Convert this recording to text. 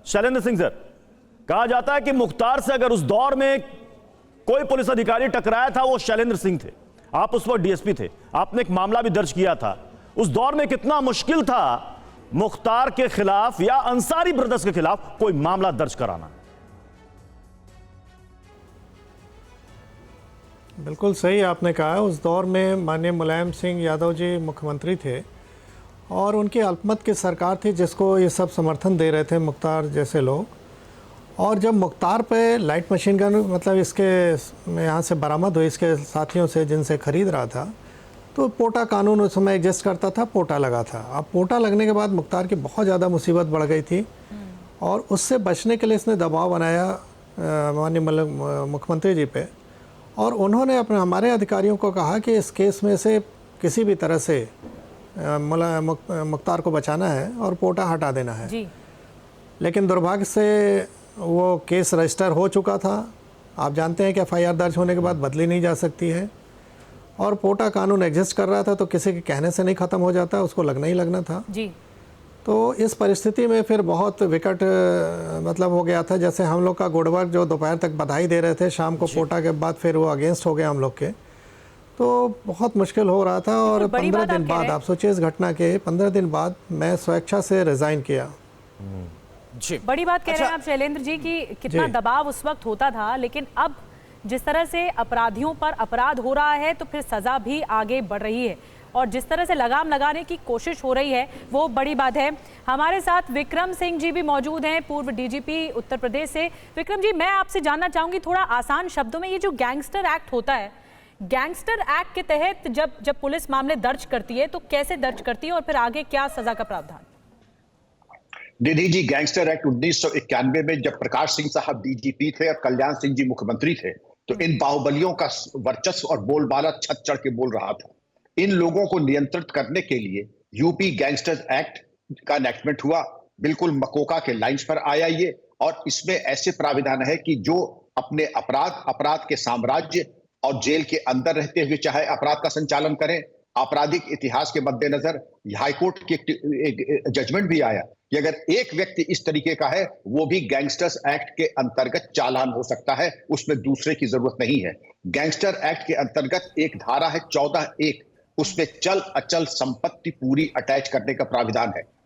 Shailendra Singh sir, कहा जाता है कि मुख्तार से अगर उस दौर में कोई पुलिस अधिकारी टकराया था वो शैलेंद्र सिंह थे। आप उस वक्त डीएसपी थे, आपने एक मामला भी दर्ज किया था। उस दौर में कितना मुश्किल था मुख्तार के खिलाफ या अंसारी ब्रदर्स के खिलाफ कोई मामला दर्ज कराना। बिल्कुल सही आपने कहा। उस दौर में माननीय मुलायम सिंह यादव जी मुख्यमंत्री थे और उनकी अल्पमत की सरकार थी जिसको ये सब समर्थन दे रहे थे मुख्तार जैसे लोग। और जब मुख्तार पे लाइट मशीन गन मतलब इसके यहाँ से बरामद हुई इसके साथियों से जिनसे ख़रीद रहा था, तो पोटा कानून उस समय एग्जिस्ट करता था, पोटा लगा था। अब पोटा लगने के बाद मुख्तार की बहुत ज़्यादा मुसीबत बढ़ गई थी और उससे बचने के लिए इसने दबाव बनाया माननीय मुख्यमंत्री जी पे, और उन्होंने अपने हमारे अधिकारियों को कहा कि इस केस में से किसी भी तरह से मुख्तार को बचाना है और पोटा हटा देना है जी। लेकिन दुर्भाग्य से वो केस रजिस्टर हो चुका था। आप जानते हैं कि एफआईआर दर्ज होने के बाद बदली नहीं जा सकती है, और पोटा कानून एग्जिस्ट कर रहा था तो किसी के कहने से नहीं ख़त्म हो जाता, उसको लगना ही लगना था जी। तो इस परिस्थिति में फिर बहुत विकट मतलब हो गया था। जैसे हम लोग का गुडवर्क जो दोपहर तक बधाई दे रहे थे, शाम को पोटा के बाद फिर वो अगेंस्ट हो गए हम लोग के, तो बहुत मुश्किल हो रहा था। और 15 दिन बाद, आप सोचिए इस घटना के 15 दिन बाद मैं स्वेच्छा से रिज़ाइन किया जी। बड़ी बात कह रहे हैं आप शैलेंद्र जी कि कितना दबाव उस वक्त होता था, लेकिन अब जिस तरह से अपराधियों पर अपराध हो रहा है तो फिर सज़ा भी आगे बढ़ रही है और जिस तरह से लगाम लगाने की कोशिश हो रही है वो बड़ी बात है। हमारे साथ विक्रम सिंह जी भी मौजूद हैं, पूर्व डीजीपी उत्तर प्रदेश से। विक्रम जी, मैं आपसे जानना चाहूँगी थोड़ा आसान शब्दों में, ये जो गैंगस्टर एक्ट होता है, गैंगस्टर एक्ट के तहत जब पुलिस मामले दर्ज करती है तो कैसे दर्ज करती है और फिर आगे क्या सज़ा का प्रावधान? दीदी जी, गैंगस्टर एक्ट 1991 में जब प्रकाश सिंह साहब डीजीपी थे और कल्याण सिंह जी मुख्यमंत्री थे, तो इन बाहुबलियों का वर्चस्व और बोलबाला छत चढ़ के बोल रहा था। इन लोगों को नियंत्रित करने के लिए यूपी गैंगस्टर एक्ट का एनेक्टमेंट हुआ। बिल्कुल मकोका के लाइंस पर आया ये, और इसमें ऐसे प्राविधान है कि जो अपने अपराध के साम्राज्य और जेल के अंदर रहते हुए चाहे अपराध का संचालन करें, आपराधिक इतिहास के मद्देनजर हाईकोर्ट के एक जजमेंट भी आया कि अगर एक व्यक्ति इस तरीके का है वो भी गैंगस्टर्स एक्ट के अंतर्गत चालान हो सकता है, उसमें दूसरे की जरूरत नहीं है। गैंगस्टर एक्ट के अंतर्गत एक धारा है 14(1), उसमें चल अचल संपत्ति पूरी अटैच करने का प्राविधान है।